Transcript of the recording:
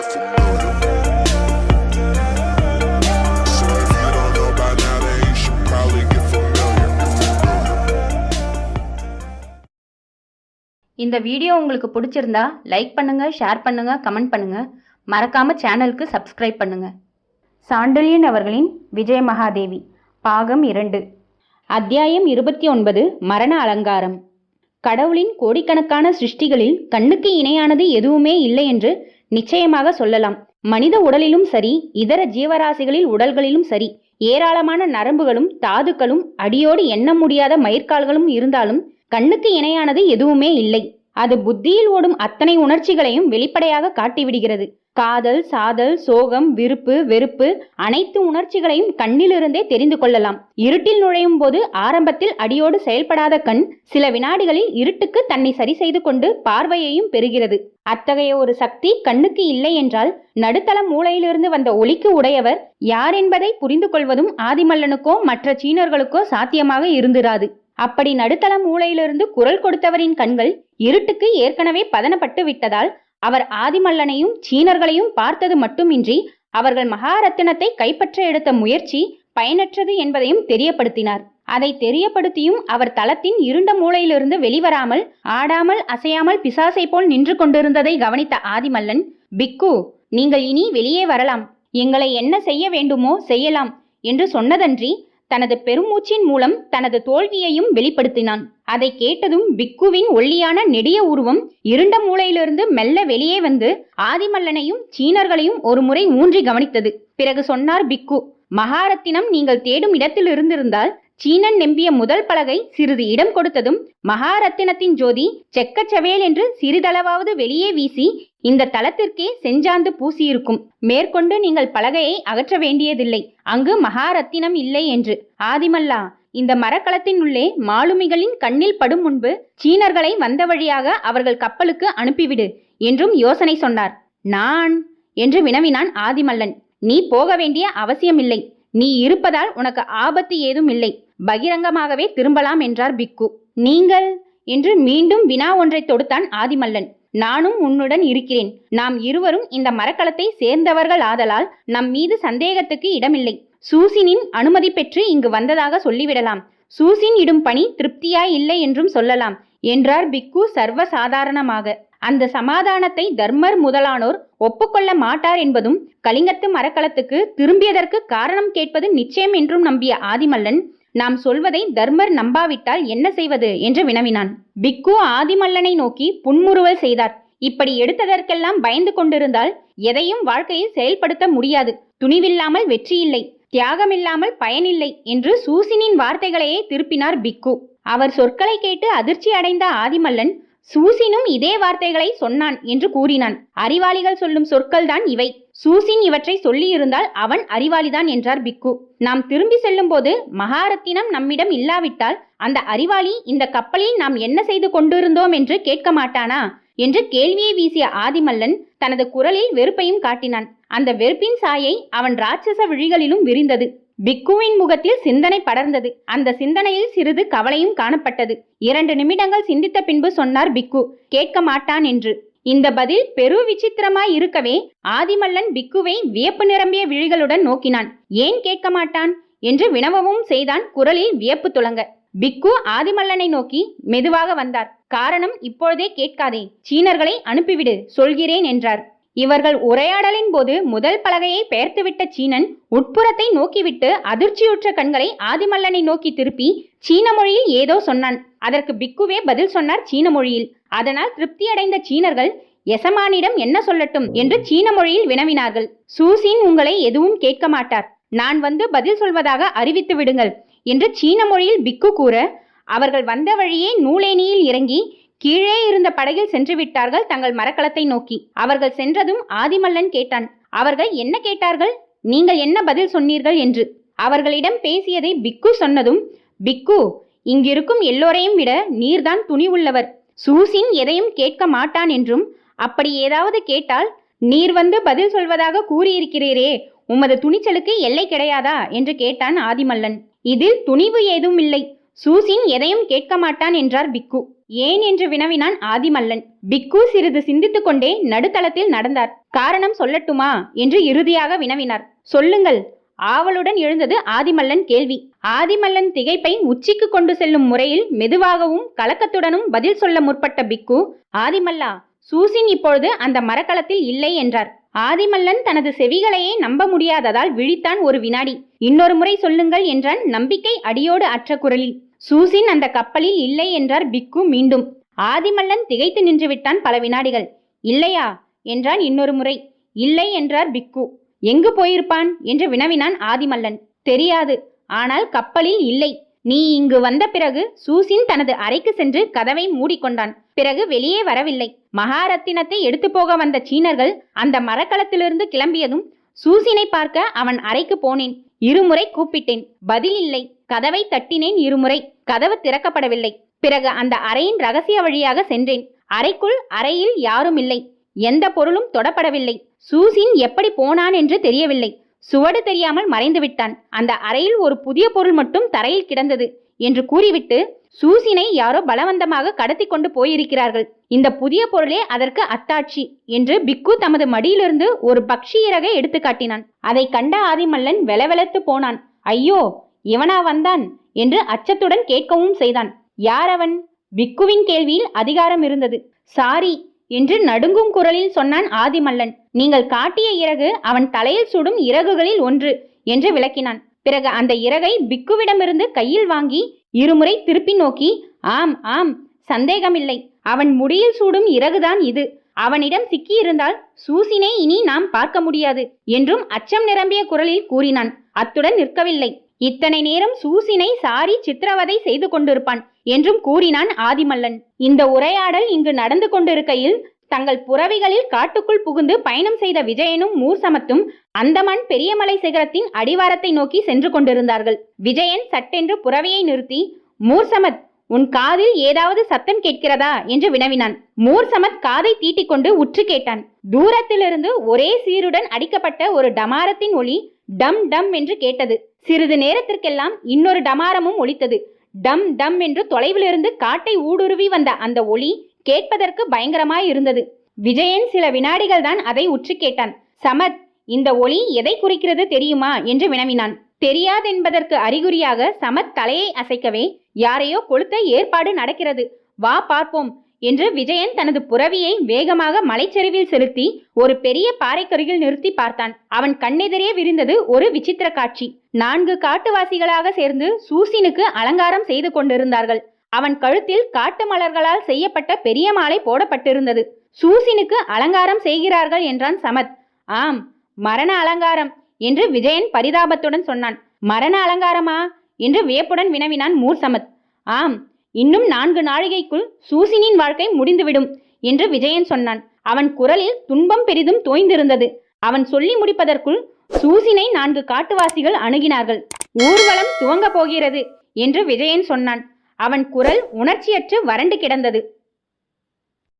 get familiar. So if you don't know by now, then you should probably get familiar. இந்த video உங்களுக்கு பிடிச்சிருந்தா like பண்ணுங்க, share பண்ணுங்க, comment பண்ணுங்க. மறக்காம சேனலுக்கு சப்ஸ்கிரைப் பண்ணுங்க. சாண்டில்யன் அவர்களின் விஜயமகாதேவி பாகம் 2 அத்தியாயம் 29 மரண அலங்காரம். கடவுளின் கோடிக்கணக்கான சிருஷ்டிகளில் கண்ணுக்கு இணையானது எதுவுமே இல்லை என்று நிச்சயமாக சொல்லலாம். மனித உடலிலும் சரி, இதர ஜீவராசிகளில் உடல்களிலும் சரி, ஏராளமான நரம்புகளும் தாதுக்களும் அடியோடு எண்ண முடியாத மயிர்கால்களும் இருந்தாலும் கண்ணுக்கு இணையானது எதுவுமே இல்லை. அது புத்தியில் ஓடும் அத்தனை உணர்ச்சிகளையும் வெளிப்படையாக காட்டிவிடுகிறது. காதல், சாதல், சோகம், விருப்பு, வெறுப்பு அனைத்து உணர்ச்சிகளையும் கண்ணிலிருந்தே தெரிந்து கொள்ளலாம். இருட்டில் நுழையும் போது ஆரம்பத்தில் அடியோடு செயல்படாத கண் சில வினாடிகளில் இருட்டுக்கு தன்னை சரி செய்து கொண்டு பார்வையையும் பெறுகிறது. அத்தகைய ஒரு சக்தி கண்ணுக்கு இல்லை என்றால் நடுத்தள மூளையிலிருந்து வந்த ஒளிக்கு உடையவர் யார் என்பதை புரிந்து கொள்வதும் ஆதிமல்லனுக்கோ மற்ற சீனர்களுக்கோ சாத்தியமாக இருந்திராது. அப்படி நடுத்தள மூளையிலிருந்து குரல் கொடுத்தவரின் கண்கள் இருட்டுக்கு ஏற்கனவே பதனப்பட்டு விட்டதால் அவர் ஆதிமல்லனையும் சீனர்களையும் பார்த்தது மட்டுமின்றி அவர்கள் மகாரத்தினத்தை கைப்பற்ற எடுத்த முயற்சி பயனற்றது என்பதையும் தெரியப்படுத்தினார். அதை தெரியப்படுத்தியும் அவர் தளத்தின் இருண்ட மூளையிலிருந்து வெளிவராமல் ஆடாமல் அசையாமல் பிசாசை போல் நின்று கொண்டிருந்ததை கவனித்த ஆதிமல்லன், பிக்கு, நீங்கள் இனி வெளியே வரலாம், எங்களை என்ன செய்ய வேண்டுமோ செய்யலாம் என்று சொன்னதன்றி தனது பெருமூச்சின் மூலம் தனது தோல்வியையும் வெளிப்படுத்தினான். அதை கேட்டதும் பிக்குவின் ஒல்லியான நெடிய உருவம் இருண்ட மூளையிலிருந்து மெல்ல வெளியே வந்து ஆதிமல்லனையும் சீனர்களையும் ஒரு முறை ஊன்றி கவனித்தது. பிறகு சொன்னார் பிக்கு, மகாரத்தினம் நீங்கள் தேடும் இடத்தில் இருந்திருந்தால் சீனன் நம்பிய முதல் பலகை சிறிது இடம் கொடுத்ததும் மகாரத்தினத்தின் ஜோதி செக்கச்சவேல் என்று சிறிதளவாவது வெளியே வீசி இந்த தளத்திற்கே செஞ்சாந்து பூசியிருக்கும். மேற்கொண்டு நீங்கள் பலகையை அகற்ற வேண்டியதில்லை, அங்கு மகாரத்தினம் இல்லை என்று. ஆதிமல்லா, இந்த மரக்கலத்தின் உள்ளே மாலுமிகளின் கண்ணில் படும் முன்பு சீனர்களை வந்த வழியாக அவர்கள் கப்பலுக்கு அனுப்பிவிடு என்றும் யோசனை சொன்னார். நான் என்று வினவினான் ஆதிமல்லன். நீ போக வேண்டிய அவசியமில்லை, நீ இருப்பதால் உனக்கு ஆபத்து ஏதும் இல்லை, பகிரங்கமாகவே திரும்பலாம் என்றார் பிக்கு. நீங்கள் என்று மீண்டும் வினா ஒன்றை தொடுத்தான் ஆதிமல்லன். நானும் உன்னுடன் இருக்கிறேன். நாம் இருவரும் இந்த மரக்கலத்தை சேர்ந்தவர்கள் ஆதலால் நம் மீது சந்தேகத்துக்கு இடமில்லை. சூசினின் அனுமதி பெற்று இங்கு வந்ததாக சொல்லிவிடலாம். சூசின் இடும் பணி திருப்தியாய் இல்லை என்றும் சொல்லலாம் என்றார் பிக்கு சர்வசாதாரணமாக. அந்த சமாதானத்தை தர்மர் முதலானோர் ஒப்புக்கொள்ள மாட்டார் என்பதும் கலிங்கத்து மரக்கலத்துக்கு திரும்பியதற்கு காரணம் கேட்பது நிச்சயம் என்றும் நம்பிய ஆதிமல்லன், நாம் சொல்வதை தர்மர் நம்பாவிட்டால் என்ன செய்வது என்று வினவினான். பிக்கு ஆதிமல்லனை நோக்கி புன்முறுவல் செய்தார். இப்படி எடுத்ததற்கெல்லாம் பயந்து கொண்டிருந்தால் எதையும் வாழ்க்கையில் செயல்படுத்த முடியாது. துணிவில்லாமல் வெற்றியில்லை, தியாகமில்லாமல் பயனில்லை என்று சூசினின் வார்த்தைகளையே திருப்பினார் பிக்கு. அவர் சொற்களை கேட்டு அதிர்ச்சி அடைந்த ஆதிமல்லன், சூசினும் இதே வார்த்தைகளை சொன்னான் என்று கூறினான். அறிவாளிகள் சொல்லும் சொற்கள் தான் இவை. சூசின் இவற்றை சொல்லியிருந்தால் அவன் அறிவாளிதான் என்றார் பிக்கு. நாம் திரும்பி செல்லும் போது மகாரத்தினம் நம்மிடம் இல்லாவிட்டால் அந்த அறிவாளி இந்த கப்பலில் நாம் என்ன செய்து கொண்டிருந்தோம் என்று கேட்க மாட்டானா என்று கேள்வியை வீசிய ஆதிமல்லன் தனது குரலில் வெறுப்பையும் காட்டினான். அந்த வெறுப்பின் சாயை அவன் ராட்சச விழிகளிலும் விரிந்தது. பிக்குவின் முகத்தில் சிந்தனை படர்ந்தது. அந்த சிந்தனையில் சிறிது கவலையும் காணப்பட்டது. 2 நிமிடங்கள் சிந்தித்த பின்பு சொன்னார் பிக்கு, கேட்க மாட்டான் என்று. இந்த பதில் பெரு விசித்திரமாய் இருக்கவே ஆதிமல்லன் பிக்குவை வியப்பு நிரம்பிய விழிகளுடன் நோக்கினான். ஏன் கேட்க மாட்டான் என்று வினவவும் செய்தான், குரலில் வியப்பு துளங்க. பிக்கு ஆதிமல்லனை நோக்கி மெதுவாக வந்தார். காரணம் இப்பொழுதே கேட்காதே, சீனர்களை அனுப்பிவிடு, சொல்கிறேன் என்றார். இவர்கள் உரையாடலின் போது முதல் பலகையை பெயர்த்துவிட்ட சீனன் உட்புறத்தை நோக்கிவிட்டு அதிர்ச்சியுற்ற கண்களை ஆதிமல்லனை நோக்கி திருப்பி சீன மொழியில் ஏதோ சொன்னான். அதற்கு பிக்குவே பதில் சொன்னார் சீன மொழியில். அதனால் திருப்தியடைந்த சீனர்கள் எசமானிடம் என்ன சொல்லட்டும் என்று சீன மொழியில் வினவினார்கள். சூசின் உங்களை எதுவும் கேட்க மாட்டார், நான் வந்து பதில் சொல்வதாக அறிவித்து விடுங்கள் என்று சீன மொழியில் பிக்கு கூற, அவர்கள் வந்த வழியே நூலேணியில் இறங்கி கீழே இருந்த படகில் சென்று விட்டார்கள் தங்கள் மரக்கலத்தை நோக்கி. அவர்கள் சென்றதும் ஆதிமல்லன் கேட்டான், அவர்கள் என்ன கேட்டார்கள், நீங்கள் என்ன பதில் சொன்னீர்கள் என்று. அவர்களிடம் பேசியதை பிக்கு சொன்னதும், பிக்கு, இங்கிருக்கும் எல்லோரையும் விட நீர்தான் துணிவுள்ளவர், சூசின் எதையும் கேட்க மாட்டான் என்றும், அப்படி ஏதாவது கேட்டால் நீர் வந்து பதில் சொல்வதாக கூறியிருக்கிறீரே, உமது துணிச்சலுக்கு எல்லை கிடையாதா என்று கேட்டான் ஆதிமல்லன். இதில் துணிவு ஏதும் இல்லை, சூசின் எதையும் கேட்க மாட்டான் என்றார் பிக்கு. ஏன் என்று வினவினான் ஆதிமல்லன். பிக்கு சிறிது சிந்தித்துக் கொண்டே நடுத்தளத்தில் நடந்தார். காரணம் சொல்லட்டுமா என்று இறுதியாக வினவினார். சொல்லுங்கள். ஆவலுடன் எழுந்தது ஆதிமல்லன் கேள்வி. ஆதிமல்லன் திகைப்பை உச்சிக்கு கொண்டு செல்லும் முறையில் மெதுவாகவும் கலக்கத்துடனும் பதில் சொல்ல முற்பட்ட பிக்கு, ஆதிமல்லா, சூசின் இப்பொழுது அந்த மரக்கலத்தில் இல்லை என்றார். ஆதிமல்லன் தனது செவிகளையே நம்ப முடியாததால் விழித்தான் ஒரு வினாடி. இன்னொரு முறை சொல்லுங்கள் என்றான் நம்பிக்கை அடியோடு அற்ற குரலில். சூசின் அந்த கப்பலில் இல்லை என்றார் பிக்கு மீண்டும். ஆதிமல்லன் திகைத்து நின்று விட்டான் பல வினாடிகள். இல்லையா என்றான் இன்னொரு முறை. இல்லை என்றார் பிக்கு. எங்கு போயிருப்பான் என்று வினவினான் ஆதிமல்லன். தெரியாது, ஆனால் கப்பலில் இல்லை. நீ இங்கு வந்த பிறகு சூசின் தனது அறைக்கு சென்று கதவை மூடிக்கொண்டான். பிறகு வெளியே வரவில்லை. மகாரத்தினத்தை எடுத்து போக வந்த சீனர்கள் அந்த மரக்கலத்திலிருந்து கிளம்பியதும் சூசினை பார்க்க அவன் அறைக்கு போனேன். இருமுறை கூப்பிட்டேன், பதில் இல்லை. கதவை தட்டினேன் இருமுறை, கதவு திறக்கப்படவில்லை. பிறகு அந்த அறையின் ரகசிய வழியாக சென்றேன். அறையில் யாரும் இல்லை. எந்த பொருளும் தொடப்படவில்லை. சூசின் எப்படி போனான் என்று தெரியவில்லை. சுவடு தெரியாமல் மறைந்து விட்டான். அந்த அறையில் ஒரு புதிய பொருள் மட்டும் தரையில் கிடந்தது என்று கூறிவிட்டு, சூசினை யாரோ பலவந்தமாக கடத்தி கொண்டு போயிருக்கிறார்கள். இந்த புதிய பொருளே அதற்கு அத்தாட்சி என்று பிக்கு தமது மடியிலிருந்து ஒரு பக்ஷி இறகை எடுத்து காட்டினான். அதை கண்ட ஆதிமல்லன் வெலவெலத்து போனான். ஐயோ, இவனா வந்தான் என்று அச்சத்துடன் கேட்கவும் செய்தான். யார் அவன்? பிக்குவின் கேள்வியில் அதிகாரம் இருந்தது. சாரி என்று நடுங்கும் குரலில் சொன்னான் ஆதிமல்லன். நீங்கள் காட்டிய இறகு அவன் தலையில் சுடும் இறகுகளில் ஒன்று என்று விளக்கினான். பிறகு அந்த இறகை பிக்குவிடமிருந்து கையில் வாங்கி இருமுறை திருப்பி நோக்கி, ஆம் ஆம், சந்தேகமில்லை, அவன் முடியில் சூடும் இறகுதான் இது. அவனிடம் சிக்கியிருந்தால் சூசினை இனி நாம் பார்க்க முடியாது என்றும் அச்சம் நிரம்பிய குரலில் கூறினான். அத்துடன் நிற்கவில்லை. இத்தனை நேரம் சூசினை சாரி சித்திரவதை செய்து கொண்டிருப்பான் என்றும் கூறினான் ஆதிமல்லன். இந்த உரையாடல் இங்கு நடந்து கொண்டிருக்கையில் தங்கள் புறவிகளில் காட்டுக்குள் புகுந்து பயணம் செய்த விஜயனும் மூர்சமத்தும் அந்தமான் பெரியமலை சிகரத்தின் அடிவாரத்தை நோக்கி சென்று கொண்டிருந்தார்கள். விஜயன் சட்டென்று புறவியை நிறுத்தி, மூர்சமத், உன் காதில் ஏதாவது சத்தம் கேட்கிறதா என்று வினவினான். மூர்சமத் காதை தீட்டிக் கொண்டு உற்று கேட்டான். தூரத்திலிருந்து ஒரே சீருடன் அடிக்கப்பட்ட ஒரு டமாரத்தின் ஒளி டம் டம் என்று கேட்டது. சிறிது நேரத்திற்கெல்லாம் இன்னொரு டமாரமும் ஒலித்தது. டம் டம் என்று தொலைவிலிருந்து காட்டை ஊடுருவி வந்த அந்த ஒளி கேட்பதற்கு பயங்கரமாய் இருந்தது. விஜயன் சில வினாடிகள் தான் அதை உற்று கேட்டான். சமத், இந்த ஒளி எதை குறிக்கிறது தெரியுமா என்று வினவினான். தெரியாதென்பதற்கு அறிகுறியாக சமத் தலையை அசைக்கவே, யாரையோ கொளுத்த ஏற்பாடு நடக்கிறது, வா பார்ப்போம் என்று விஜயன் தனது புறவியை வேகமாக மலைச்சரிவில் செலுத்தி ஒரு பெரிய பாறைக்கருகில் நிறுத்தி பார்த்தான். அவன் கண்ணெதிரே விரிந்தது ஒரு விசித்திர காட்சி. 4 காட்டுவாசிகளாக சேர்ந்து சூசினுக்கு அலங்காரம் செய்து கொண்டிருந்தார்கள். அவன் கழுத்தில் காட்டு மலர்களால் செய்யப்பட்ட பெரிய மாலை போடப்பட்டிருந்தது. சூசினுக்கு அலங்காரம் செய்கிறார்கள் என்றான் சமத். ஆம், மரண அலங்காரம் என்று விஜயன் பரிதாபத்துடன் சொன்னான். மரண அலங்காரமா என்று வியப்புடன் வினவினான் மூர்சமத். ஆம், இன்னும் 4 நாழிகைக்குள் சூசினின் வாழ்க்கை முடிந்துவிடும் என்று விஜயன் சொன்னான். அவன் குரலில் துன்பம் பெரிதும் தோய்ந்திருந்தது. அவன் சொல்லி முடிப்பதற்குள் சூசினை 4 காட்டுவாசிகள் அணுகினார்கள். ஊர்வலம் துவங்க போகிறது என்று விஜயன் சொன்னான். அவன் குரல் உணர்ச்சியற்று வறண்டு கிடந்தது.